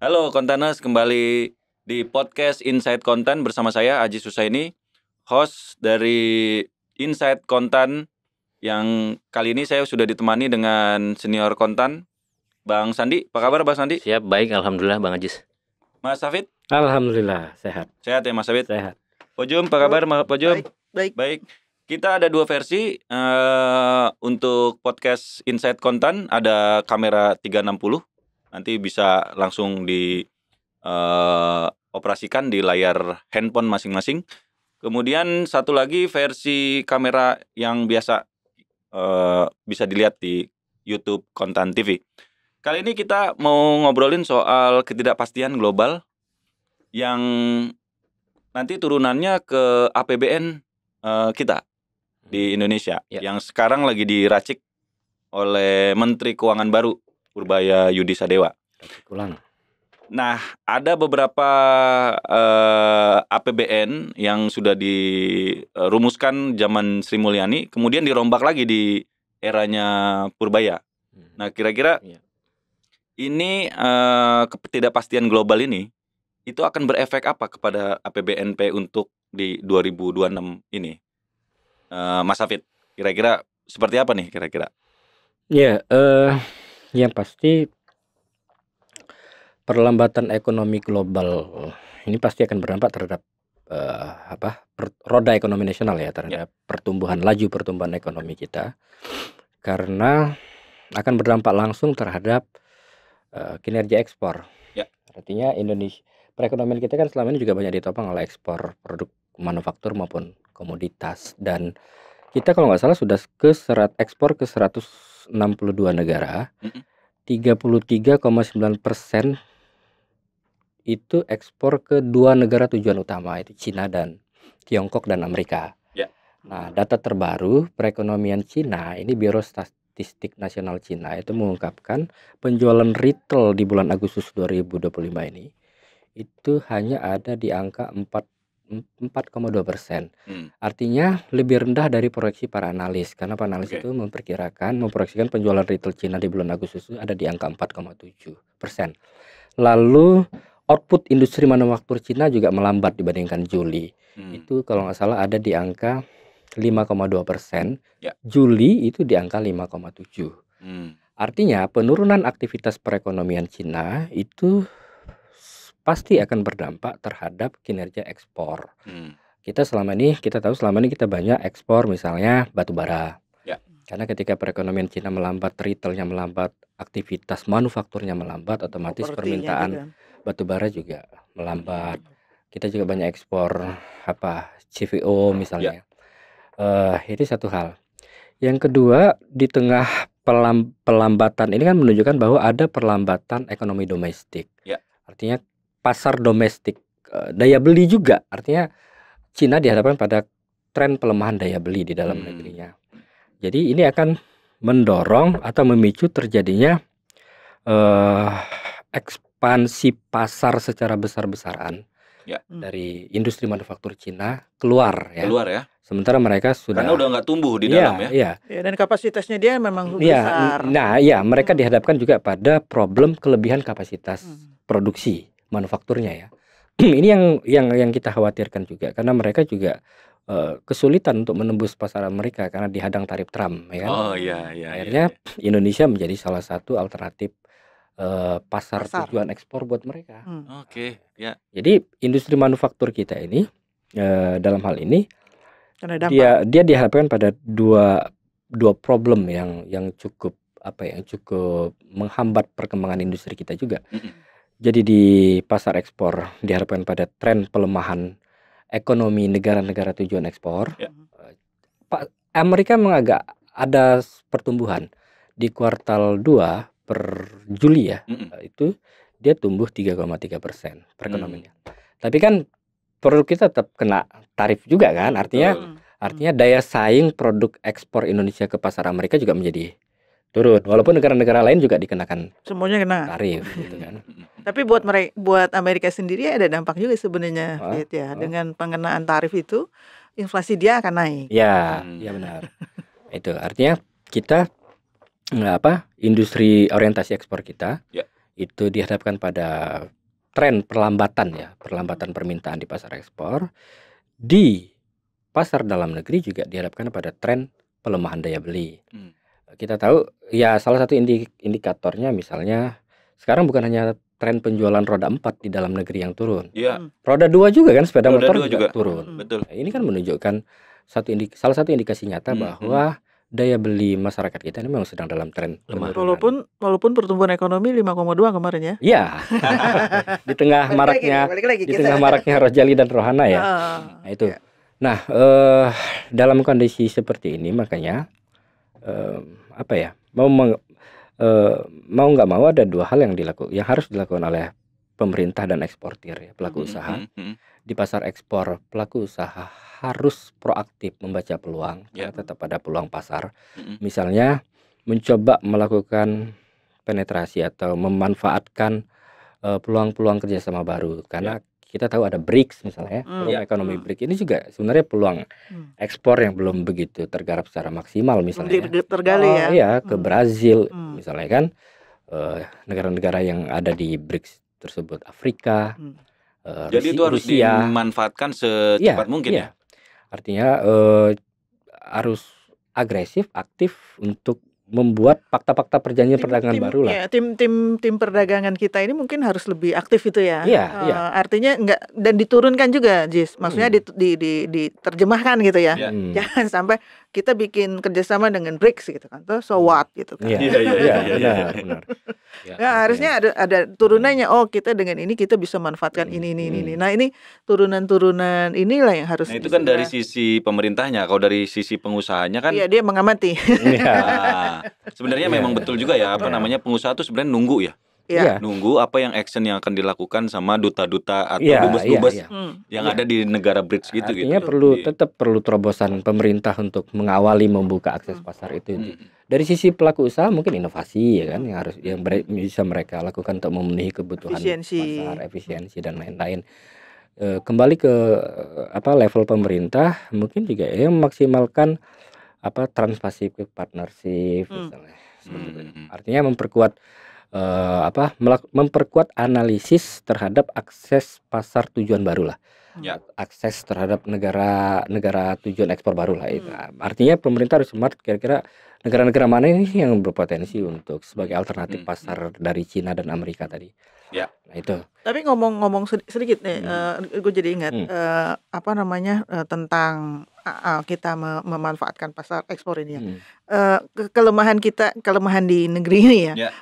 Halo Kontaners, kembali di podcast Insight Konten bersama saya Aji Susaini, host dari Insight Konten, yang kali ini saya sudah ditemani dengan senior konten Bang Sandi. Apa kabar Bang Sandi? Siap, baik, alhamdulillah Bang Ajis. Mas Safid? Alhamdulillah sehat. Sehat ya Mas Safid? Sehat. Pojum, apa kabar Mas Pojum? Baik. Kita ada dua versi untuk podcast Insight Konten. Ada kamera 360, nanti bisa langsung di operasikan di layar handphone masing-masing. Kemudian satu lagi versi kamera yang biasa bisa dilihat di YouTube Konten TV. Kali ini kita mau ngobrolin soal ketidakpastian global yang nanti turunannya ke APBN kita di Indonesia, yang sekarang lagi diracik oleh Menteri Keuangan baru Purbaya Yudi Sadewa. Nah, ada beberapa APBN yang sudah dirumuskan zaman Sri Mulyani, kemudian dirombak lagi di eranya Purbaya. Nah, kira-kira ini ketidakpastian global ini itu akan berefek apa kepada APBNP untuk di 2026 ini? Mas Hafid, kira-kira seperti apa nih kira-kira? Ya, yang pasti perlambatan ekonomi global ini pasti akan berdampak terhadap roda ekonomi nasional ya, terhadap laju pertumbuhan ekonomi kita, karena akan berdampak langsung terhadap kinerja ekspor. Artinya perekonomian kita kan selama ini juga banyak ditopang oleh ekspor produk manufaktur maupun komoditas, dan kita kalau nggak salah sudah ekspor ke 162 negara. 33,9% itu ekspor ke dua negara tujuan utama, itu Cina dan Tiongkok dan Amerika. Nah, data terbaru perekonomian Cina ini, Biro Statistik Nasional Cina itu mengungkapkan penjualan retail di bulan Agustus 2025 ini itu hanya ada di angka 4,2%. Artinya lebih rendah dari proyeksi para analis, karena para analis itu memproyeksikan penjualan retail Cina di bulan Agustus itu ada di angka 4,7%. Lalu output industri manufaktur Cina juga melambat dibandingkan Juli. Itu kalau nggak salah ada di angka 5,2%. Juli itu di angka 5,7%. Artinya penurunan aktivitas perekonomian Cina itu pasti akan berdampak terhadap kinerja ekspor. Kita tahu selama ini kita banyak ekspor misalnya batu bara. Karena ketika perekonomian Cina melambat, retailnya melambat, aktivitas manufakturnya melambat, otomatis permintaan batu bara juga melambat. Kita juga banyak ekspor CVO misalnya. Itu satu hal. Yang kedua, di tengah pelambatan ini kan menunjukkan bahwa ada perlambatan ekonomi domestik. Artinya pasar domestik, daya beli juga. Artinya Cina dihadapkan pada tren pelemahan daya beli di dalam negerinya. Jadi ini akan mendorong atau memicu terjadinya ekspansi pasar secara besar-besaran dari industri manufaktur Cina keluar ya. Sementara mereka karena udah nggak tumbuh di dalam ya. Dan kapasitasnya dia memang besar. Nah, mereka dihadapkan juga pada problem kelebihan kapasitas produksi manufakturnya ya. Ini yang kita khawatirkan juga, karena mereka juga kesulitan untuk menembus pasaran mereka karena dihadang tarif Trump ya kan. Akhirnya Indonesia menjadi salah satu alternatif pasar tujuan ekspor buat mereka. Jadi industri manufaktur kita ini dalam hal ini dia dihadapkan pada dua problem yang cukup menghambat perkembangan industri kita juga. Jadi di pasar ekspor diharapkan pada tren pelemahan ekonomi negara-negara tujuan ekspor. Amerika agak ada pertumbuhan di kuartal 2 per Juli ya. Itu dia tumbuh 3,3% perekonomiannya. Tapi kan produk kita tetap kena tarif juga kan. Artinya daya saing produk ekspor Indonesia ke pasar Amerika juga menjadi turun, walaupun negara-negara lain juga dikenakan semuanya kena tarif gitu kan. Tapi buat Amerika sendiri ada dampak juga sebenarnya, dengan pengenaan tarif itu inflasi dia akan naik. Ya benar. Itu artinya kita industri orientasi ekspor kita itu dihadapkan pada tren perlambatan permintaan di pasar ekspor. Di pasar dalam negeri juga dihadapkan pada tren pelemahan daya beli. Kita tahu ya salah satu indikatornya misalnya sekarang bukan hanya tren penjualan roda 4 di dalam negeri yang turun. Roda 2 juga kan, sepeda motor juga turun. Betul. Nah, ini kan menunjukkan salah satu indikasi nyata bahwa daya beli masyarakat kita ini memang sedang dalam tren penurunan. Walaupun pertumbuhan ekonomi 5,2 kemarin ya. Iya. Di tengah maraknya Rojali dan Rohana ya. Nah, itu. Nah, dalam kondisi seperti ini makanya mau nggak mau ada dua hal yang harus dilakukan oleh pemerintah dan eksportir ya, pelaku usaha. Di pasar ekspor, pelaku usaha harus proaktif membaca peluang, karena tetap ada peluang pasar. Misalnya mencoba melakukan penetrasi atau memanfaatkan peluang-peluang kerjasama baru, karena kita tahu ada BRICS misalnya, forum ekonomi BRICS ini juga sebenarnya peluang ekspor yang belum begitu tergarap secara maksimal misalnya. Tergali ya. Ke Brazil misalnya kan, negara-negara yang ada di BRICS tersebut, Afrika. Jadi itu harus dimanfaatkan secepat mungkin ya. Artinya harus agresif, aktif untuk membuat fakta-fakta perjanjian perdagangan baru lah. Tim perdagangan kita ini mungkin harus lebih aktif itu ya. Iya. Artinya enggak, dan diturunkan juga, Jis. Maksudnya diterjemahkan gitu ya. Jangan sampai kita bikin kerjasama dengan BRICS gitu kan, so what gitu kan. Iya, benar. Ya, harusnya ada turunannya. Oh, kita dengan ini kita bisa manfaatkan ini. Nah, ini turunan inilah yang harus. Nah, itu kan dari sisi pemerintahnya. Kalau dari sisi pengusahanya kan. Iya, dia mengamati. Sebenarnya memang betul juga ya, pengusaha tuh sebenarnya nunggu ya. Nunggu apa yang action yang akan dilakukan sama duta-duta atau dubes-dubes yang ada di negara BRICS gitu. Artinya tetap perlu terobosan pemerintah untuk mengawali membuka akses pasar itu. Dari sisi pelaku usaha mungkin inovasi ya kan, yang bisa mereka lakukan untuk memenuhi kebutuhan pasar, efisiensi dan lain-lain. Kembali ke level pemerintah, mungkin juga memaksimalkan Trans-Pacific Partnership misalnya. Artinya memperkuat analisis terhadap akses pasar tujuan baru lah. Akses terhadap negara tujuan ekspor baru lah. Artinya pemerintah harus smart, kira-kira negara-negara mana ini yang berpotensi untuk sebagai alternatif pasar dari Cina dan Amerika tadi. Nah itu. Tapi ngomong sedikit nih, gue jadi ingat tentang kita memanfaatkan pasar ekspor ini ya. Kelemahan di negeri ini ya.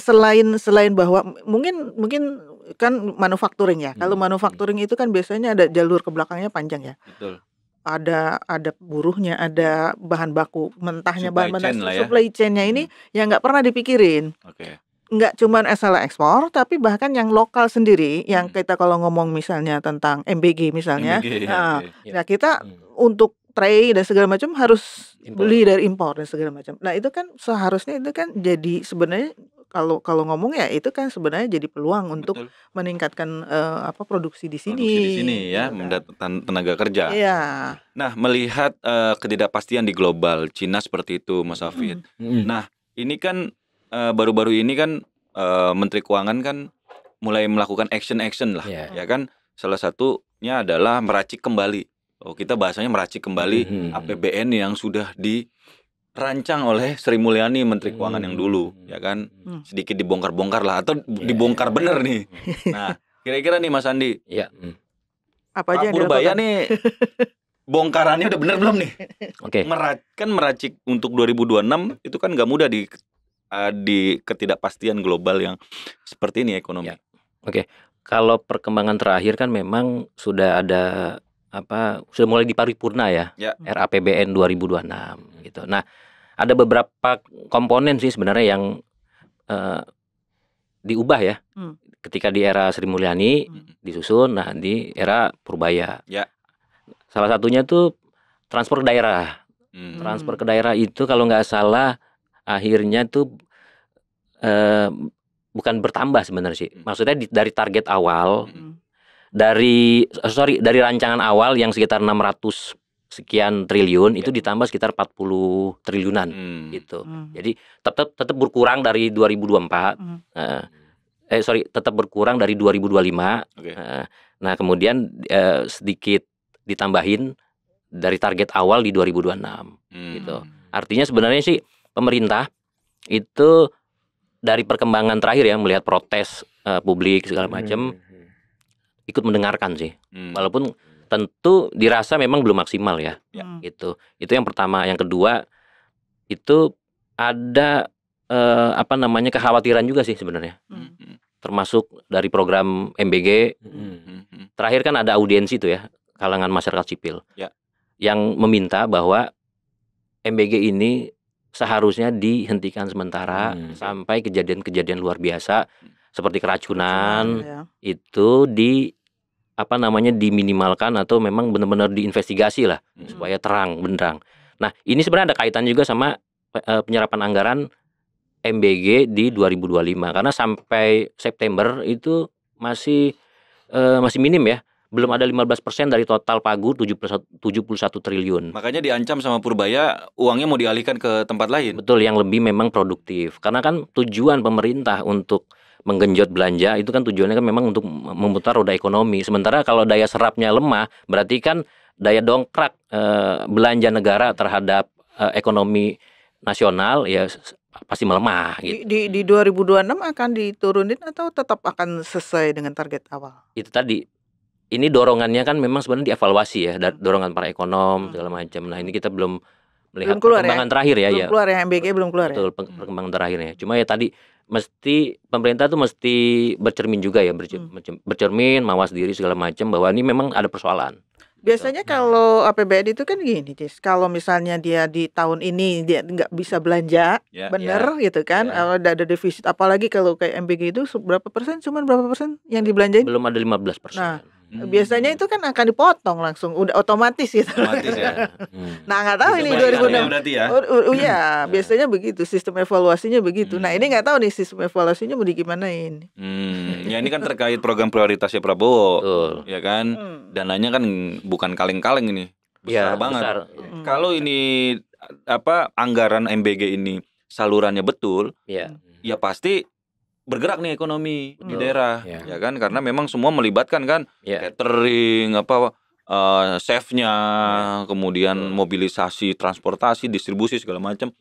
Selain bahwa mungkin kan manufacturing ya. Kalau manufacturing itu kan biasanya ada jalur ke belakangnya panjang ya. Betul. Ada buruhnya, ada bahan baku mentahnya, supply chain-nya ini yang nggak pernah dipikirin. Nggak cuma masalah ekspor, tapi bahkan yang lokal sendiri, yang kita kalau ngomong misalnya tentang MBG misalnya, nah kita untuk tray dan segala macam harus beli dari impor dan segala macam. Nah itu kan seharusnya itu kan jadi sebenarnya kalau ngomong ya itu kan sebenarnya jadi peluang untuk meningkatkan produksi di sini. Produksi di sini ya, mendatangkan tenaga kerja. Nah, melihat ketidakpastian di global, Cina seperti itu, Mas Hafid. Nah, ini kan baru-baru ini kan Menteri Keuangan kan mulai melakukan action lah, ya kan. Salah satunya adalah meracik kembali. Kita bahasanya meracik kembali APBN yang sudah dirancang oleh Sri Mulyani Menteri Keuangan yang dulu, ya kan. Sedikit dibongkar-bongkar lah atau dibongkar bener nih. Nah, kira-kira nih Mas Andi. Apa aja Pak Purbaya nih bongkarannya udah bener belum nih? Meracik untuk 2026 itu kan nggak mudah di ketidakpastian global yang seperti ini ekonomi. Kalau perkembangan terakhir kan memang sudah ada sudah mulai diparipurna ya. RAPBN 2026 gitu. Nah, ada beberapa komponen sih sebenarnya yang diubah ya. Ketika di era Sri Mulyani disusun, nah di era Purbaya. Salah satunya tuh transfer ke daerah. Transfer ke daerah itu kalau nggak salah akhirnya tuh bukan bertambah sebenarnya sih. Maksudnya dari target awal, dari rancangan awal yang sekitar 600 sekian triliun itu ditambah sekitar 40 triliunan gitu. Jadi tetap berkurang dari 2024. tetap berkurang dari 2025. Nah, kemudian sedikit ditambahin dari target awal di 2026 gitu. Artinya sebenarnya sih pemerintah itu dari perkembangan terakhir ya, melihat protes publik segala macam, ikut mendengarkan sih. Walaupun tentu dirasa memang belum maksimal ya. Itu yang pertama. Yang kedua itu ada kekhawatiran juga sih sebenarnya. Termasuk dari program MBG. Terakhir kan ada audiensi itu ya, kalangan masyarakat sipil. Yang meminta bahwa MBG ini seharusnya dihentikan sementara sampai kejadian-kejadian luar biasa seperti keracunan itu diminimalkan atau memang benar-benar diinvestigasi lah supaya terang benderang. Nah, ini sebenarnya ada kaitan juga sama penyerapan anggaran MBG di 2025 karena sampai September itu masih minim ya. Belum ada 15% dari total pagu 71 triliun. Makanya diancam sama Purbaya uangnya mau dialihkan ke tempat lain. Betul, yang lebih memang produktif. Karena kan tujuan pemerintah untuk menggenjot belanja itu kan tujuannya kan memang untuk memutar roda ekonomi. Sementara kalau daya serapnya lemah, berarti kan daya dongkrak belanja negara terhadap ekonomi nasional ya pasti melemah gitu. Di 2026 akan diturunin atau tetap akan sesuai dengan target awal? Itu tadi. Ini dorongannya kan memang sebenarnya dievaluasi ya, dorongan para ekonom segala macam. Nah, ini kita belum melihat perkembangan terakhir ya. Belum keluar ya, MBG belum keluar. Betul, perkembangan terakhirnya. Cuma ya tadi mesti pemerintah tuh mesti bercermin juga ya, bercermin, mawas diri segala macam bahwa ini memang ada persoalan. Biasanya kalau APBN itu kan gini, kalau misalnya dia di tahun ini dia nggak bisa belanja, gitu kan, ada defisit. Apalagi kalau kayak MBG itu berapa persen, cuman berapa persen yang dibelanjain? Belum ada 15%. Nah, biasanya itu kan akan dipotong langsung, udah otomatis gitu. Otomatis ya. Nah, nggak tahu ini 2006. Berarti ya. Iya, biasanya begitu, sistem evaluasinya begitu. Nah, ini nggak tahu nih sistem evaluasinya mau digimanain. Ya ini kan terkait program prioritasnya Prabowo. Betul. Ya kan? Dananya kan bukan kaleng-kaleng ini. Besar banget. Besar. Kalau ini anggaran MBG ini salurannya betul, ya pasti bergerak nih ekonomi di daerah, ya kan? Karena memang semua melibatkan kan, catering, chefnya, kemudian mobilisasi, transportasi, distribusi segala macam.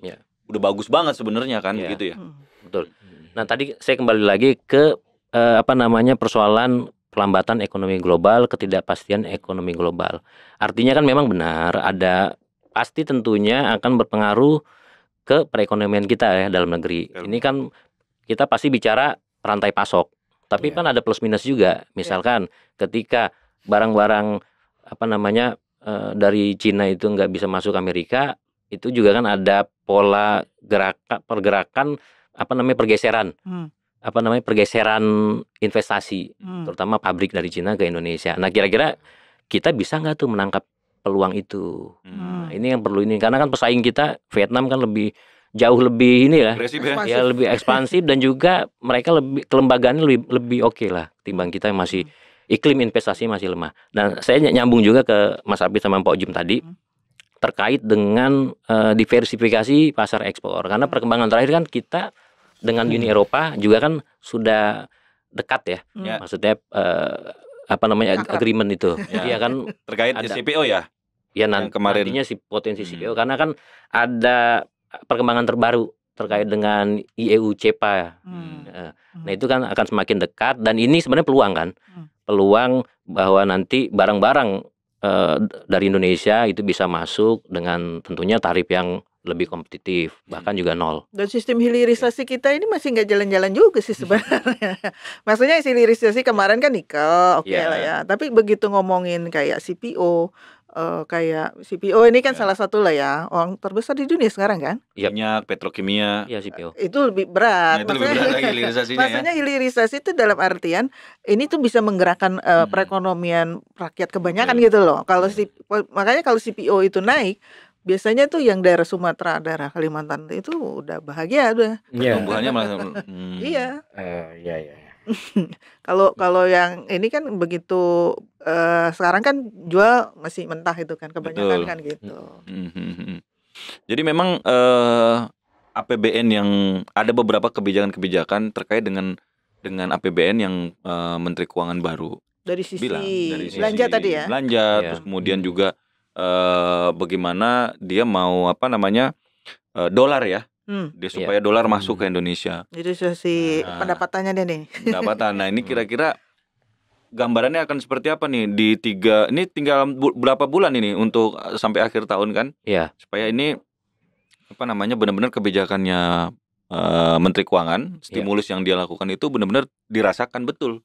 Udah bagus banget sebenarnya kan, gitu ya. Betul. Nah, tadi saya kembali lagi ke persoalan pelambatan ekonomi global, ketidakpastian ekonomi global. Artinya kan memang benar ada pasti tentunya akan berpengaruh ke perekonomian kita ya dalam negeri. Ini kan kita pasti bicara rantai pasok, tapi kan ada plus minus juga. Misalkan ketika barang-barang dari Cina itu nggak bisa masuk Amerika, itu juga kan ada pola pergerakan pergeseran, pergeseran investasi, terutama pabrik dari Cina ke Indonesia. Nah, kira-kira kita bisa nggak tuh menangkap peluang itu? Nah, ini yang perlu karena kan pesaing kita Vietnam kan jauh lebih lebih ekspansif dan juga mereka kelembagaannya lebih oke lah timbang kita yang masih iklim investasi masih lemah. Dan saya nyambung juga ke Mas Abid sama Pak Ujum tadi terkait dengan diversifikasi pasar ekspor, karena perkembangan terakhir kan kita dengan Uni Eropa juga kan sudah dekat ya, maksudnya agreement itu, ya kan terkait CPO ya. Ya nantinya si potensi CPO karena kan ada perkembangan terbaru terkait dengan IEU CEPA. Nah, itu kan akan semakin dekat dan ini sebenarnya peluang kan. Peluang bahwa nanti barang-barang dari Indonesia itu bisa masuk dengan tentunya tarif yang lebih kompetitif, bahkan juga nol. Dan sistem hilirisasi kita ini masih nggak jalan-jalan juga sih sebenarnya. Maksudnya hilirisasi kemarin kan nikel, lah ya. Tapi begitu ngomongin kayak CPO, ini kan salah satu lah ya orang terbesar di dunia sekarang kan. Minyak, petrokimia. Iya, CPO. Itu lebih berat. Nah, itu lebih berat lagi hilirisasinya. Maksudnya hilirisasi itu dalam artian ini tuh bisa menggerakkan perekonomian rakyat kebanyakan gitu loh. Makanya kalau CPO itu naik, biasanya tuh yang daerah Sumatera, daerah Kalimantan itu udah bahagia udah. Pertumbuhannya malah Iya. Iya. Kalau yang ini kan begitu sekarang kan jual masih mentah itu kan kebanyakan. Betul. Kan gitu. Jadi memang APBN yang ada beberapa kebijakan-kebijakan terkait dengan dengan APBN yang Menteri Keuangan baru dari sisi bilang, dari belanja sisi tadi ya. belanja, terus kemudian juga bagaimana dia mau dolar ya, dia supaya dolar masuk ke Indonesia. Jadi sisi pendapatannya dia nih. Pendapatan. Nah ini kira-kira gambarannya akan seperti apa nih ini tinggal berapa bulan ini untuk sampai akhir tahun kan? Iya. Supaya ini benar-benar kebijakannya Menteri Keuangan, stimulus yang dia lakukan itu benar-benar dirasakan betul,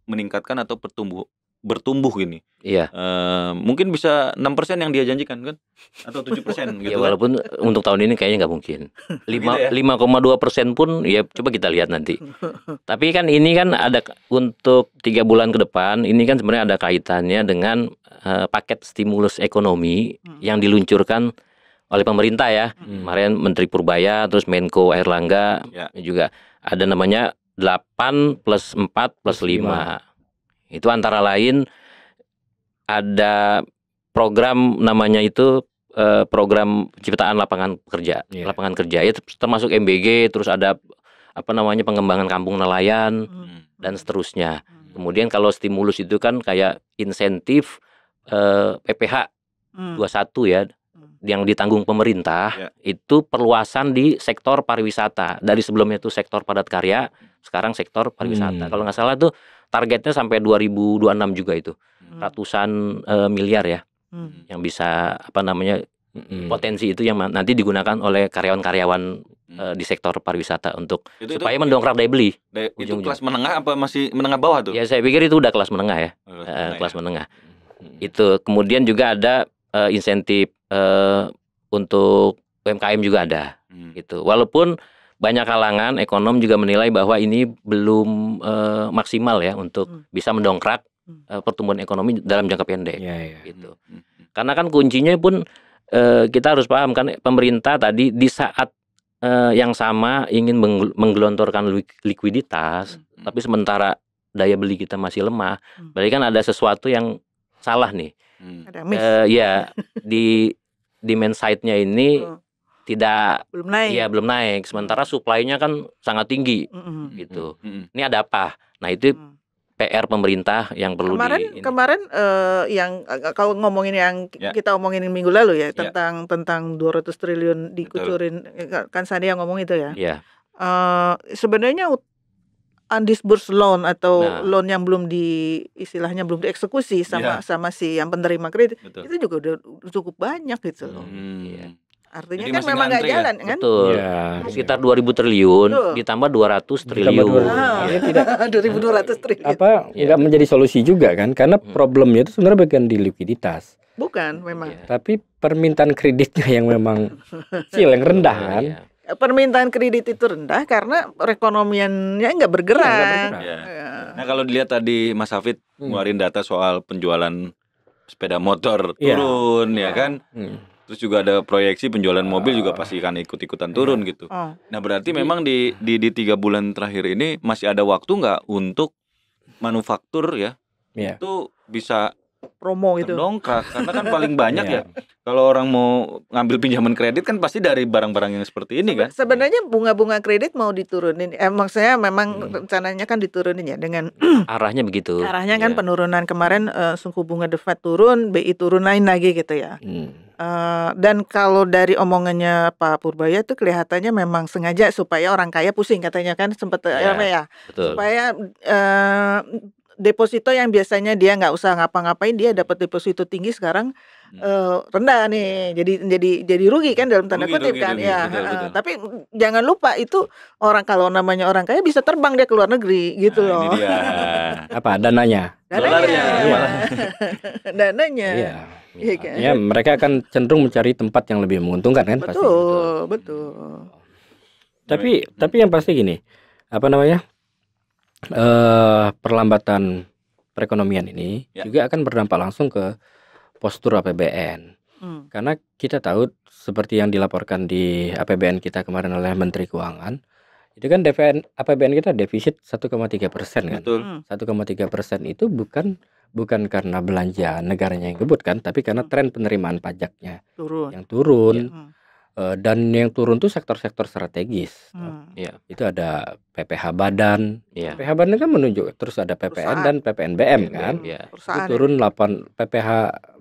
meningkatkan atau bertumbuh gini. Iya. Mungkin bisa 6% yang dia janjikan kan, atau 7% gitu. Ya walaupun untuk tahun ini kayaknya nggak mungkin. 5,2% pun ya coba kita lihat nanti. Tapi kan ini kan ada untuk 3 bulan ke depan, ini kan sebenarnya ada kaitannya dengan paket stimulus ekonomi yang diluncurkan oleh pemerintah ya. Kemarin Menteri Purbaya, terus Menko Airlangga juga ada namanya 8 plus 4 plus 5. Itu antara lain ada program namanya itu program penciptaan lapangan kerja. Lapangan kerja itu termasuk MBG, terus ada pengembangan kampung nelayan dan seterusnya. Kemudian kalau stimulus itu kan kayak insentif PPH 21 ya, yang ditanggung pemerintah itu perluasan di sektor pariwisata. Dari sebelumnya itu sektor padat karya, sekarang sektor pariwisata. Kalau nggak salah tuh targetnya sampai 2026 juga itu. Ratusan miliar ya. Yang bisa potensi itu yang nanti digunakan oleh karyawan-karyawan di sektor pariwisata untuk supaya mendongkrak daya beli. Itu kelas menengah apa masih menengah bawah tuh? Ya saya pikir itu udah kelas menengah ya. Kelas menengah. Itu kemudian juga ada insentif untuk UMKM juga ada gitu. Walaupun banyak kalangan ekonom juga menilai bahwa ini belum maksimal ya untuk bisa mendongkrak pertumbuhan ekonomi dalam jangka pendek gitu. Karena kan kuncinya pun kita harus paham kan, pemerintah tadi di saat yang sama ingin menggelontorkan likuiditas, tapi sementara daya beli kita masih lemah. Berarti kan ada sesuatu yang salah nih. Ya di demand side-nya ini belum naik. Sementara supply-nya kan sangat tinggi gitu. Ini ada apa? Nah itu PR pemerintah yang perlu kemarin yang kalau ngomongin yang kita omongin minggu lalu ya tentang 200 triliun dikucurin, kan Sandi yang ngomong itu ya. Sebenarnya undisbursed loan atau loan yang belum istilahnya belum dieksekusi sama si yang penerima kredit, itu juga udah cukup banyak gitu loh. Artinya jadi kan memang nggak jalan kan? Betul. Sekitar 2.000 triliun ditambah 200 triliun. 2.200 triliun. Nggak menjadi solusi juga kan? Karena problemnya itu sebenarnya bukan di likuiditas. Bukan memang. Tapi permintaan kreditnya yang memang yang rendah kan? Permintaan kredit itu rendah karena perekonomiannya nggak bergerak. Nah kalau dilihat tadi Mas Hafid ngeluarin data soal penjualan sepeda motor turun ya kan, terus juga ada proyeksi penjualan mobil juga pasti akan ikut-ikutan turun gitu. Nah berarti memang di 3 bulan terakhir ini masih ada waktu nggak untuk manufaktur itu bisa promo itu dongkrak, karena kan paling banyak ya kalau orang mau ngambil pinjaman kredit kan pasti dari barang-barang yang seperti ini kan. Sebenarnya bunga-bunga kredit mau diturunin, maksudnya memang rencananya kan diturunin ya dengan arahnya begitu. Arahnya kan penurunan kemarin suku bunga The Fed turun, BI turun lain lagi gitu ya. Dan kalau dari omongannya Pak Purbaya itu kelihatannya memang sengaja supaya orang kaya pusing katanya kan sempat supaya deposito yang biasanya dia nggak usah ngapa-ngapain, dia dapat deposito tinggi sekarang rendah nih, jadi rugi kan dalam tanda kutip kan ya. Betul. Tapi jangan lupa itu kalau namanya orang kaya bisa terbang dia ke luar negeri gitu loh. Ini dia. Apa dananya? Dananya. Iya kan? Ya mereka akan cenderung mencari tempat yang lebih menguntungkan kan pasti. Betul. Tapi yang pasti gini, perlambatan perekonomian ini juga akan berdampak langsung ke postur APBN. Karena kita tahu seperti yang dilaporkan di APBN kita kemarin oleh Menteri Keuangan, itu kan APBN kita defisit 1,3% kan. 1,3% itu bukan karena belanja negaranya yang gebut kan, tapi karena tren penerimaan pajaknya yang turun. Dan yang turun tuh sektor-sektor strategis. Iya. Itu ada PPH Badan. Iya. PPH Badan kan menunjuk, terus ada PPN dan PPNBM kan. Iya. Itu turun 8, PPH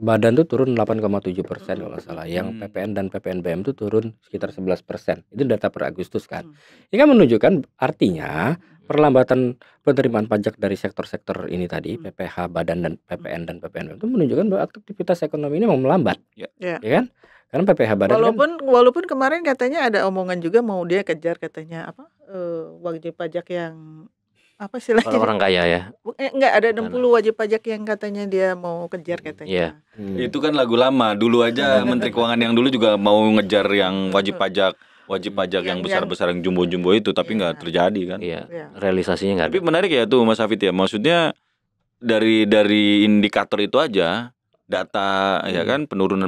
Badan tuh turun 8,7% kalau nggak salah. Yang PPN dan PPNBM tuh turun sekitar 11%. Itu data per Agustus kan. Ini kan menunjukkan artinya perlambatan penerimaan pajak dari sektor-sektor ini tadi, PPH Badan dan PPN dan PPNBM itu menunjukkan bahwa aktivitas ekonomi ini mau melambat. Ya kan? Karena PPH Badan walaupun kemarin katanya ada omongan juga mau dia kejar katanya wajib pajak yang apa istilahnya orang kaya ya. Enggak, ada 60 wajib pajak yang katanya dia mau kejar katanya. Itu kan lagu lama. Dulu aja Menteri Keuangan yang dulu juga mau ngejar yang wajib pajak yang besar-besar yang jumbo-jumbo itu, tapi nggak terjadi kan. Realisasinya nggak ada. Tapi menarik ya tuh Mas Hafid ya. Maksudnya dari indikator itu aja, data ya kan, penurunan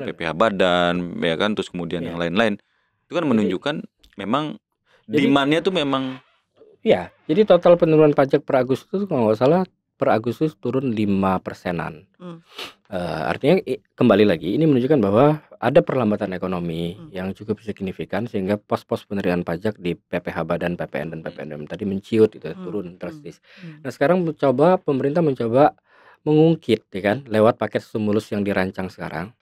PPH Badan ya kan, terus kemudian yang lain-lain itu kan menunjukkan memang demand-nya tuh memang jadi total penurunan pajak per Agustus kalau nggak salah per Agustus turun 5%-an. Artinya kembali lagi ini menunjukkan bahwa ada perlambatan ekonomi yang cukup signifikan sehingga pos-pos penerimaan pajak di PPH Badan, PPN dan PPNBM tadi menciut itu turun drastis. Nah sekarang pemerintah mencoba mengungkit ya kan lewat paket stimulus yang dirancang sekarang.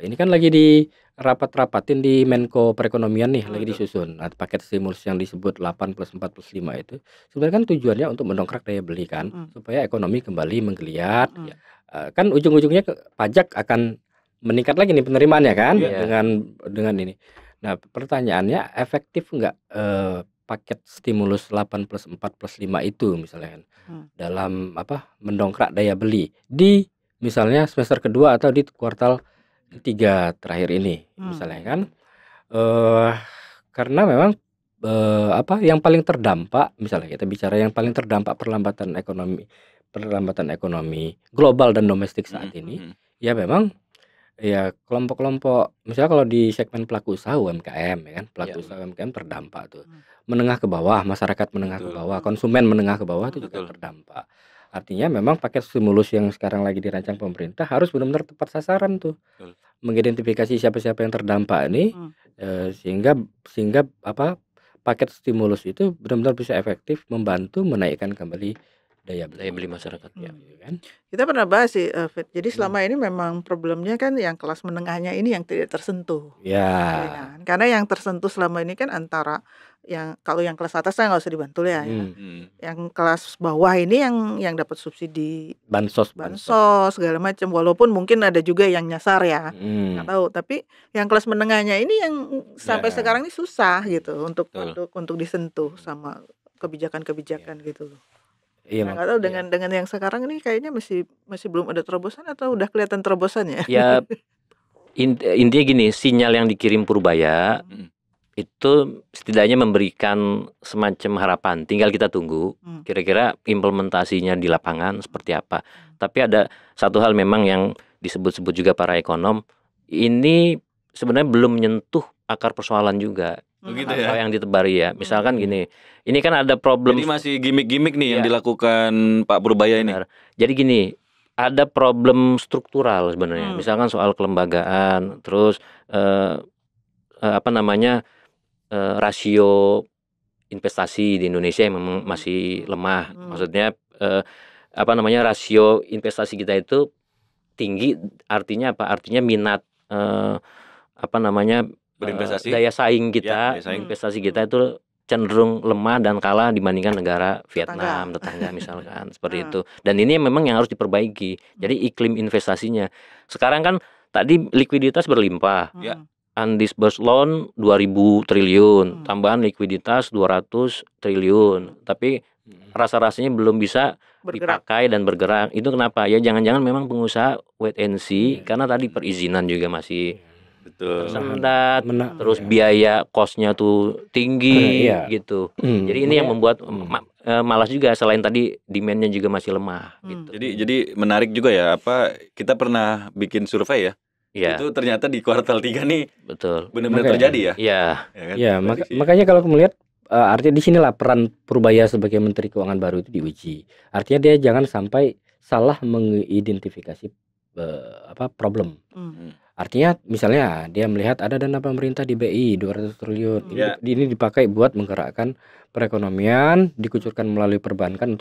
Ini kan lagi di rapatin di Menko Perekonomian nih, lagi disusun. Nah, paket stimulus yang disebut 8 plus 4 plus 5 itu sebenarnya kan tujuannya untuk mendongkrak daya beli kan, supaya ekonomi kembali menggeliat. Kan ujung-ujungnya pajak akan meningkat lagi nih penerimaannya kan dengan ini. Nah, pertanyaannya efektif nggak paket stimulus 8 plus 4 plus 5 itu misalnya kan, dalam mendongkrak daya beli di misalnya semester kedua atau di kuartal ketiga terakhir ini misalnya kan, karena memang yang paling terdampak misalnya kita bicara yang paling terdampak perlambatan ekonomi global dan domestik saat ini ya memang ya kelompok-kelompok misalnya kalau di segmen pelaku usaha UMKM ya kan, pelaku usaha UMKM terdampak tuh, menengah ke bawah, masyarakat menengah ke bawah, konsumen menengah ke bawah itu juga terdampak. Artinya memang paket stimulus yang sekarang lagi dirancang pemerintah harus benar-benar tepat sasaran tuh, mengidentifikasi siapa-siapa yang terdampak ini, sehingga paket stimulus itu benar-benar bisa efektif membantu menaikkan kembali daya beli masyarakat ya kan. Kita pernah bahas sih, jadi selama ini memang problemnya kan yang kelas menengahnya ini yang tidak tersentuh. Ya kan? Karena yang tersentuh selama ini kan antara kalau yang kelas atas nggak usah dibantu ya. Yang kelas bawah ini yang dapat subsidi bansos segala macam, walaupun mungkin ada juga yang nyasar ya, nggak tahu. Tapi yang kelas menengahnya ini yang sampai sekarang ini susah gitu untuk disentuh sama kebijakan-kebijakan gitu loh. Nggak tahu dengan yang sekarang ini kayaknya masih belum ada terobosan atau udah kelihatan terobosannya? Ya intinya gini, sinyal yang dikirim Purbaya itu setidaknya memberikan semacam harapan. Tinggal kita tunggu kira-kira implementasinya di lapangan seperti apa. Tapi ada satu hal memang yang disebut-sebut juga para ekonom, ini sebenarnya belum menyentuh akar persoalan juga. Begitu apa yang ditebari ya. Misalkan gini, ini kan ada problem. Jadi masih gimmick-gimmick nih yang dilakukan Pak Purbaya ini. Jadi gini, ada problem struktural sebenarnya. Misalkan soal kelembagaan, terus rasio investasi di Indonesia yang memang masih lemah. Maksudnya rasio investasi kita itu tinggi, artinya apa? Artinya minat berinvestasi, daya saing kita, investasi kita itu cenderung lemah dan kalah dibandingkan negara Vietnam tetangga misalkan seperti itu. Dan ini memang yang harus diperbaiki. Jadi iklim investasinya. Sekarang kan tadi likuiditas berlimpah. Undisbursed loan 2.000 triliun, tambahan likuiditas 200 triliun. Tapi rasa-rasanya belum bisa dipakai dan bergerak. Itu kenapa? Ya jangan-jangan memang pengusaha wait and see karena tadi perizinan juga masih tersendat, terus biaya kosnya tuh tinggi gitu. Jadi ini yang membuat malas juga, selain tadi demandnya juga masih lemah gitu. Jadi menarik juga ya, kita pernah bikin survei ya. Itu ternyata di kuartal 3 nih benar-benar terjadi ya. Iya, makanya kalau melihat artinya di sinilah peran Purbaya sebagai Menteri Keuangan baru itu diuji. Artinya dia jangan sampai salah mengidentifikasi problem. Artinya misalnya dia melihat ada dana pemerintah di BI 200 triliun. Ini dipakai buat menggerakkan perekonomian, dikucurkan melalui perbankan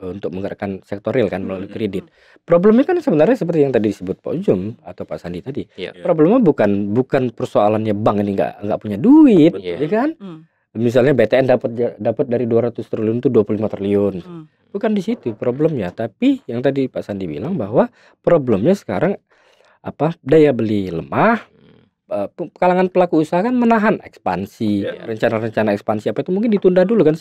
untuk menggerakkan sektor real kan melalui kredit. Problemnya kan sebenarnya seperti yang tadi disebut Pak Ujum atau Pak Sandi tadi. Problemnya bukan persoalannya bank ini nggak punya duit, ya kan? Misalnya BTN dapat dari 200 triliun itu 25 triliun. Bukan di situ problemnya, tapi yang tadi Pak Sandi bilang bahwa problemnya sekarang daya beli lemah, kalangan pelaku usaha kan menahan ekspansi, rencana-rencana ekspansi itu mungkin ditunda dulu kan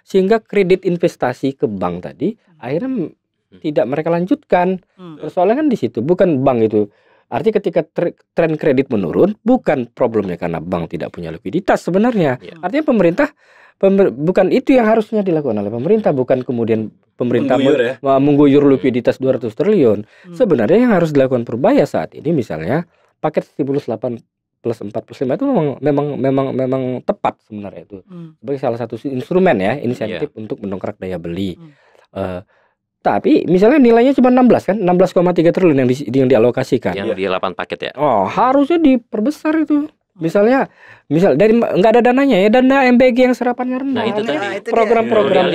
sehingga kredit investasi ke bank tadi akhirnya tidak mereka lanjutkan. Persoalannya kan di situ, bukan bank itu. Artinya ketika tren kredit menurun bukan problemnya karena bank tidak punya likuiditas sebenarnya. Artinya pemerintah bukan itu yang harusnya dilakukan oleh pemerintah, bukan kemudian pemerintah mengguyur likuiditas 200 triliun. Sebenarnya yang harus dilakukan Purbaya saat ini misalnya paket stimulus 8+4+5 itu memang tepat sebenarnya itu. Sebagai salah satu instrumen insentif untuk mendongkrak daya beli. Tapi misalnya nilainya cuma 16 kan, 16,3 triliun yang dialokasikan. Yang di 8 paket ya. Harusnya diperbesar itu. Misal dari nggak ada dananya dana MBG yang serapannya rendah. Nah, itu tadi program-program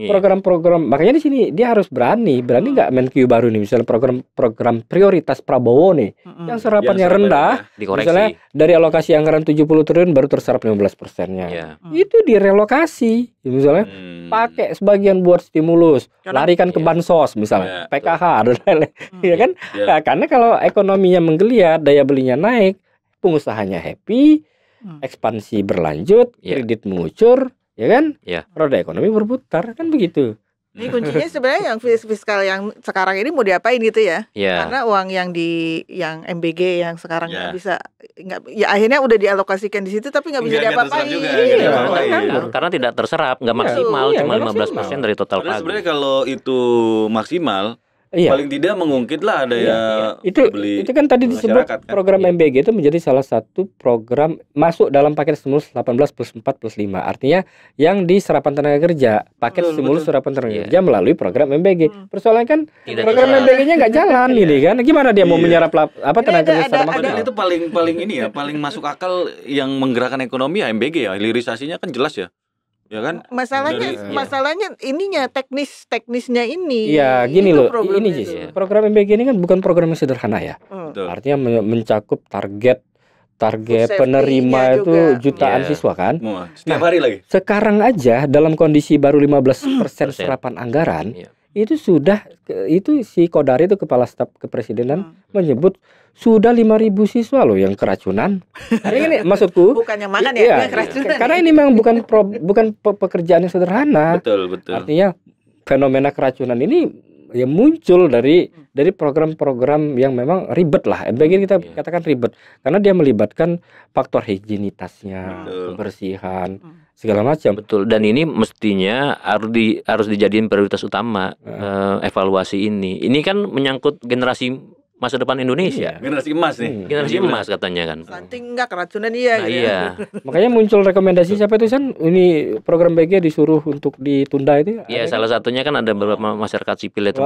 program-program makanya di sini dia harus berani nggak Menkyu baru nih misalnya program prioritas Prabowo nih yang serapannya rendah misalnya dari alokasi anggaran 70 triliun baru terserap 15%-nya. Itu direlokasi misalnya pakai sebagian buat stimulus, larikan ke bansos misalnya, PKH dan lain-lain ya kan? Nah, karena kalau ekonominya menggeliat, daya belinya naik, pengusahanya happy, ekspansi berlanjut, kredit mengucur, ya kan? Roda ekonomi berputar, kan begitu. Ini kuncinya sebenarnya yang fiskal yang sekarang ini mau diapain gitu ya? Karena uang yang MBG yang sekarang akhirnya udah dialokasikan di situ tapi nggak bisa diapa-apain. Karena tidak terserap, nggak maksimal, cuma 15% dari total pagu. Sebenarnya kalau itu maksimal, paling tidak mengungkitlah daya beli. Itu kan tadi disebut program MBG itu menjadi salah satu program masuk dalam paket stimulus 18+4+5. Artinya yang di serapan tenaga kerja, paket stimulus serapan tenaga kerja melalui program MBG. Persoalannya kan program MBG-nya nggak jalan ini kan. Gimana dia mau menyerap tenaga kerja secara maksimal? Itu paling masuk akal yang menggerakkan ekonomi MBG ya. Hilirisasinya kan jelas ya. Ya kan? Masalahnya ininya teknisnya ini. Iya, gini loh. Ini sih. Program MBG ini kan bukan program yang sederhana ya. Artinya mencakup target penerima itu jutaan siswa kan. Setiap hari lagi. Sekarang aja dalam kondisi baru 15% serapan anggaran, itu si Kodari itu kepala staf kepresidenan menyebut sudah 5.000 siswa loh yang keracunan. Ini maksudku bukannya makan ya keracunan. Karena ini memang bukan pekerjaan yang sederhana. Betul. Artinya fenomena keracunan ini muncul dari program-program yang memang ribet lah. MBG kita katakan ribet karena dia melibatkan faktor higienitasnya, kebersihan, segala macam. Betul. Dan ini mestinya harus dijadiin prioritas utama evaluasi ini. Ini kan menyangkut generasi masa depan Indonesia. Generasi emas nih. Generasi emas katanya kan. Stunting enggak keracunan gitu. Makanya muncul rekomendasi siapa itu ini program BG disuruh untuk ditunda itu. Iya, salah satunya kan ada beberapa masyarakat sipil itu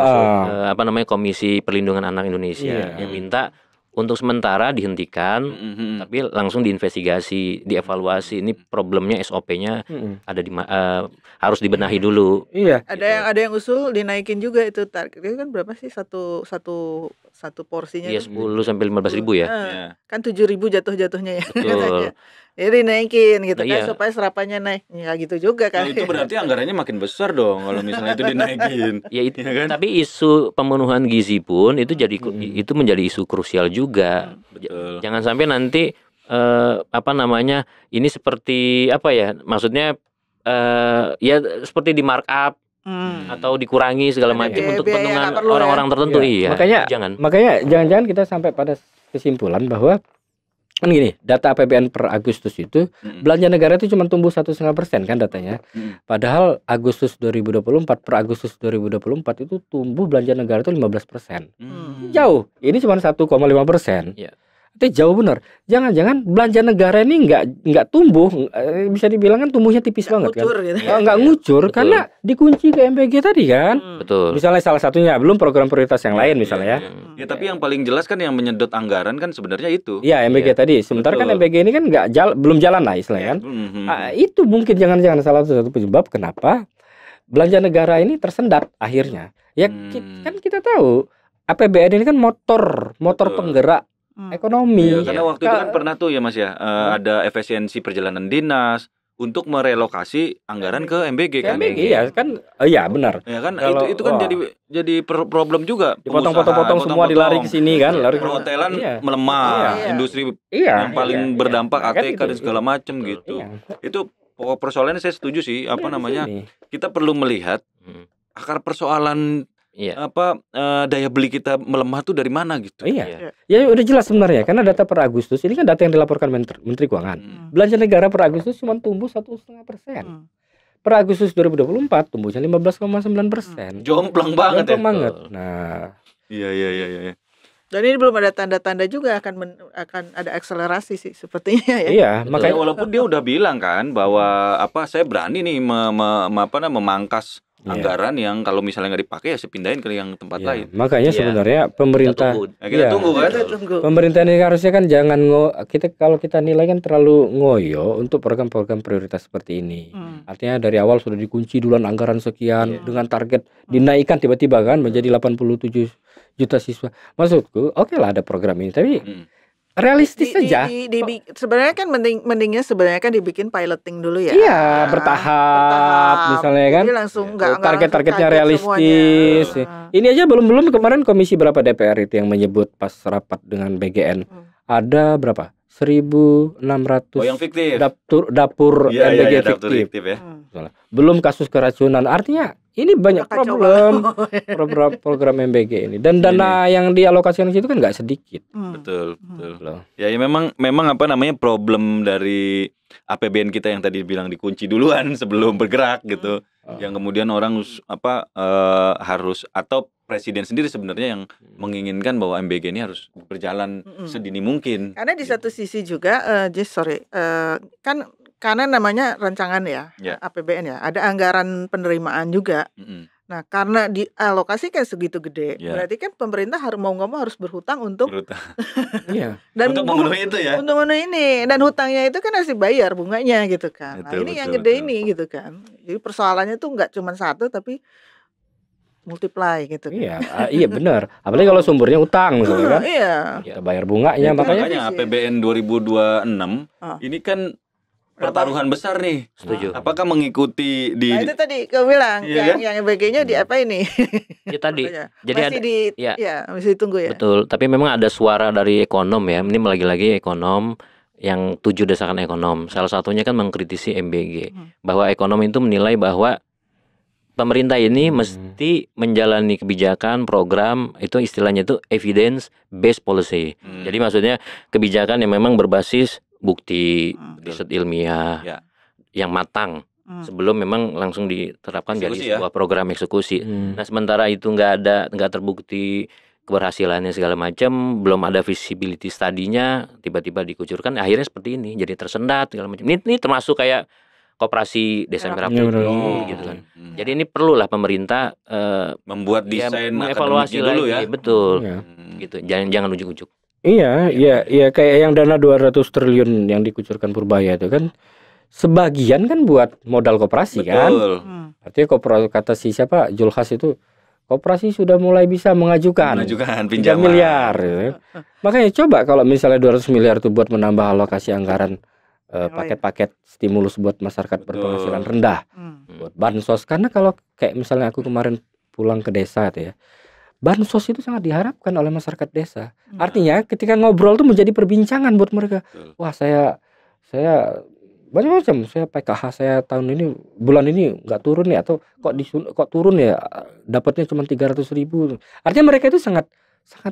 Komisi Perlindungan Anak Indonesia yang minta untuk sementara dihentikan, tapi langsung diinvestigasi, dievaluasi. Ini problemnya SOP-nya ada harus dibenahi dulu. Iya. Ada yang usul dinaikin juga itu target kan berapa sih satu porsinya? Iya 10 sampai 15 ribu ya. Kan 7.000 jatuhnya ya. Betul. Jadi naikin gitu kan supaya serapannya naik. Ya gitu juga kan. Itu berarti anggarannya makin besar dong kalau misalnya itu dinaikin. Ya kan? Tapi isu pemenuhan gizi pun itu itu menjadi isu krusial juga. Jangan sampai nanti ini seperti maksudnya seperti di markup atau dikurangi segala macam untuk kepentingan orang-orang tertentu. Makanya jangan-jangan kita sampai pada kesimpulan bahwa kan gini, data APBN per Agustus itu belanja negara itu cuma tumbuh 1,5% kan datanya. Padahal Agustus 2024 per Agustus 2024 itu tumbuh belanja negara itu 15%. Jauh. Ini cuma 1,5%. Itu jauh benar. Jangan-jangan belanja negara ini nggak tumbuh, bisa dibilang kan tumbuhnya tipis banget ngucur, kan. gitu. Nggak ngucur karena dikunci ke MBG tadi kan. Betul. Misalnya salah satunya, belum program prioritas yang lain misalnya ya. Ya, tapi yang paling jelas kan yang menyedot anggaran kan sebenarnya itu. Iya, MBG tadi. Sementara kan MBG ini kan belum jalan lah istilahnya kan. Itu mungkin jangan-jangan salah satu penyebab kenapa belanja negara ini tersendat akhirnya. Ya kan kita tahu APBN ini kan motor penggerak ekonomi. Karena waktu itu kan pernah tuh ya Mas ya, ada efisiensi perjalanan dinas untuk merelokasi anggaran ke MBG kan. MBG ya kan, iya benar. Ya kan itu kan jadi problem juga. Dipotong-potong semua dilari ke sini kan, lari ke perhotelan melemah, industri yang paling berdampak ATK dan segala macam gitu. Itu pokok persoalannya saya setuju sih, kita perlu melihat akar persoalan daya beli kita melemah tuh dari mana gitu. Iya. Ya udah jelas sebenarnya karena data per Agustus ini kan data yang dilaporkan Menteri Keuangan. Belanja negara per Agustus cuma tumbuh 1,5%. Per Agustus 2024 tumbuhnya 15,9%. Jomplang banget. Nah, iya. Dan ini belum ada tanda-tanda juga akan ada akselerasi sih sepertinya ya. Iya, makanya walaupun dia udah bilang kan bahwa saya berani nih memangkas anggaran yang kalau misalnya nggak dipakai ya saya pindahin ke yang tempat lain. Makanya sebenarnya pemerintah kita tunggu kan. Pemerintah ini harusnya kan jangan kalau kita nilai kan terlalu ngoyo untuk program-program prioritas seperti ini. Artinya dari awal sudah dikunci duluan anggaran sekian dengan target dinaikkan tiba-tiba kan menjadi 87 juta siswa. Maksudku, oke lah ada program ini tapi realistis saja. Sebenarnya kan mendingnya sebenarnya kan dibikin piloting dulu ya. Iya, bertahap misalnya kan. Jadi langsung target-targetnya realistis. Ini aja belum kemarin komisi berapa DPR itu yang menyebut pas rapat dengan BGN. Ada berapa? 1.600 yang fiktif. dapur MBG fiktif ya. Belum kasus keracunan. Artinya ini banyak program MBG ini dan dana yang dialokasikan ke situ kan nggak sedikit. Betul. Ya memang problem dari APBN kita yang tadi bilang dikunci duluan sebelum bergerak gitu. Yang kemudian orang harus atau presiden sendiri sebenarnya yang menginginkan bahwa MBG ini harus berjalan sedini mungkin. Karena di satu sisi juga kan karena namanya rancangan ya, APBN ya, ada anggaran penerimaan juga. Nah, karena dialokasikan segitu gede, berarti kan pemerintah mau nggak mau harus berhutang untuk dan untuk memenuhi itu ya. Untuk memenuhi ini, dan hutangnya itu kan harus dibayar bunganya gitu kan. Betul, ini yang gede ini gitu kan. Jadi persoalannya tuh nggak cuma satu tapi multiply gitu kan. Iya benar. Apalagi kalau sumbernya utang misalnya kan. Kita bayar bunganya makanya APBN 2026 ini kan pertaruhan besar nih. Setuju. Apakah mengikuti di? Nah, itu tadi kau bilang yang MBG-nya di apa ini? Ya tadi. Jadi masih ditunggu ya. Betul. Tapi memang ada suara dari ekonom ya. Ini lagi-lagi ekonom yang 7 desakan ekonom. Salah satunya kan mengkritisi MBG bahwa ekonom itu menilai bahwa pemerintah ini mesti menjalani kebijakan program itu istilahnya itu evidence based policy. Jadi maksudnya kebijakan yang memang berbasis bukti, riset ilmiah yang matang sebelum memang langsung diterapkan jadi sebuah program eksekusi. Nah, sementara itu nggak terbukti keberhasilannya segala macam, belum ada visibility study-nya, tiba-tiba dikucurkan, akhirnya seperti ini, jadi tersendat segala macam. Ini termasuk kayak Koperasi Desa Merah Putih gitu kan. Jadi ini perlulah pemerintah membuat desain evaluasi dulu ya. Betul. Gitu. Jangan ujuk-ujuk. Iya, kayak yang dana 200 triliun yang dikucurkan Purbaya itu kan sebagian kan buat modal koperasi. Betul. Kan. Artinya koperasi, kata siapa Julhas itu koperasi sudah mulai bisa mengajukan pinjaman 3 miliar gitu. Makanya coba kalau misalnya 200 miliar itu buat menambah alokasi anggaran paket-paket stimulus buat masyarakat berpenghasilan rendah, buat bansos. Karena kalau kayak misalnya aku kemarin pulang ke desa tuh ya, bansos itu sangat diharapkan oleh masyarakat desa. Artinya ketika ngobrol tuh menjadi perbincangan buat mereka. Wah, saya macam-macam. Saya PKH saya tahun ini bulan ini nggak turun ya, atau kok turun ya, dapatnya cuma 300.000. Artinya mereka itu sangat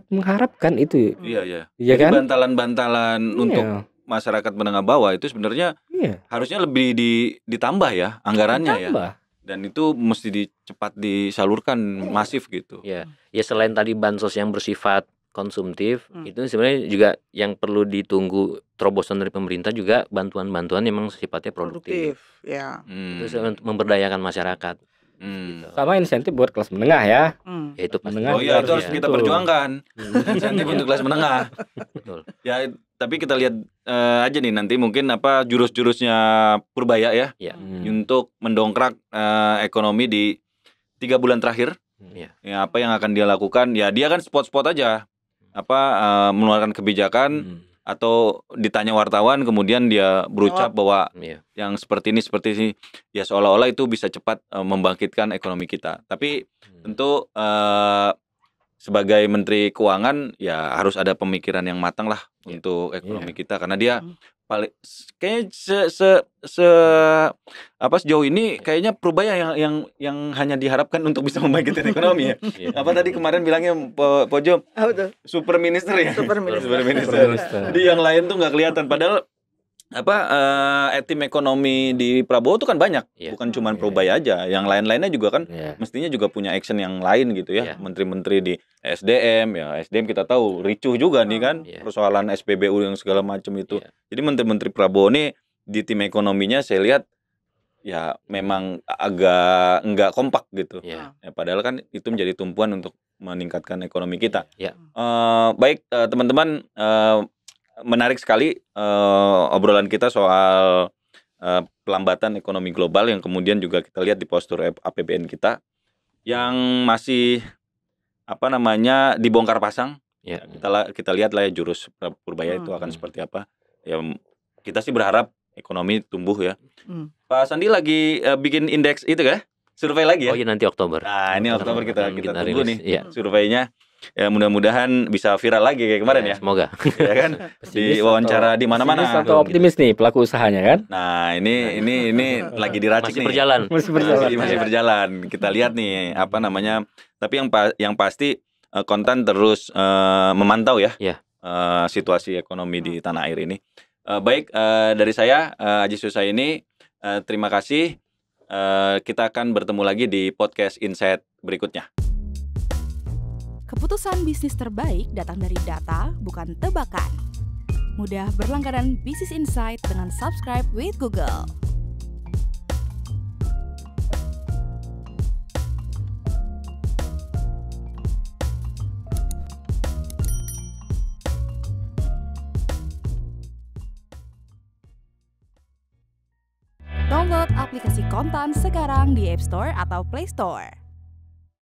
mengharapkan itu. Iya kan? Bantalan-bantalan untuk masyarakat menengah bawah itu sebenarnya harusnya lebih ditambah ya anggarannya ya. Dan itu mesti cepat disalurkan masif gitu. Ya selain tadi bansos yang bersifat konsumtif itu sebenarnya juga yang perlu ditunggu terobosan dari pemerintah, juga bantuan-bantuan yang memang sifatnya produktif. Ya. Itu untuk memberdayakan masyarakat. Gitu. Sama insentif buat kelas menengah ya. Ya itu pasti. Oh iya, itu harus kita perjuangkan. Insentif untuk kelas menengah. Betul. Ya, tapi kita lihat aja nih nanti mungkin apa jurus-jurusnya Purbaya ya, untuk mendongkrak ekonomi di 3 bulan terakhir. Ya, apa yang akan dia lakukan? Ya dia kan spot-spot aja. Mengeluarkan kebijakan atau ditanya wartawan kemudian dia berucap bahwa yang seperti ini ya seolah-olah itu bisa cepat membangkitkan ekonomi kita. Tapi tentu sebagai Menteri Keuangan ya harus ada pemikiran yang matang lah untuk ekonomi kita, karena dia paling kayaknya sejauh ini kayaknya Purbaya yang hanya diharapkan untuk bisa membangkitkan ekonomi ya. Apa tadi kemarin bilangnya Pojo? Super Minister ya. Super Minister. Jadi yang lain tuh nggak kelihatan, padahal tim ekonomi di Prabowo itu kan banyak, bukan cuma Purbaya aja, yang lain-lainnya juga kan mestinya juga punya action yang lain gitu ya. Menteri-menteri di SDM kita tahu ricuh juga nih kan, persoalan SPBU yang segala macam itu. Jadi menteri-menteri Prabowo nih di tim ekonominya saya lihat ya memang agak enggak kompak gitu. Ya, padahal kan itu menjadi tumpuan untuk meningkatkan ekonomi kita. Baik teman-teman, menarik sekali obrolan kita soal pelambatan ekonomi global yang kemudian juga kita lihat di postur APBN kita yang masih dibongkar pasang. Kita lihat lah ya jurus Purbaya itu akan seperti apa. Ya kita sih berharap ekonomi tumbuh ya. Pak Sandi lagi bikin indeks itu ya? Survei lagi ya? Oh iya, nanti Oktober. Nah, ini Oktober kita tunggu nih surveinya. Ya mudah-mudahan bisa viral lagi kayak kemarin ya. Semoga. Ya kan? Di wawancara di mana-mana. Atau optimis nih pelaku usahanya kan? Nah, ini lagi diracik masih nih. Masih berjalan. Kita lihat nih tapi yang pasti Kontan terus memantau ya. Situasi ekonomi di tanah air ini. Baik, dari saya Aji Susaini, terima kasih. Kita akan bertemu lagi di podcast Insight berikutnya. Keputusan bisnis terbaik datang dari data, bukan tebakan. Mudah berlangganan Business Insight dengan subscribe with Google. Download aplikasi Kontan sekarang di App Store atau Play Store.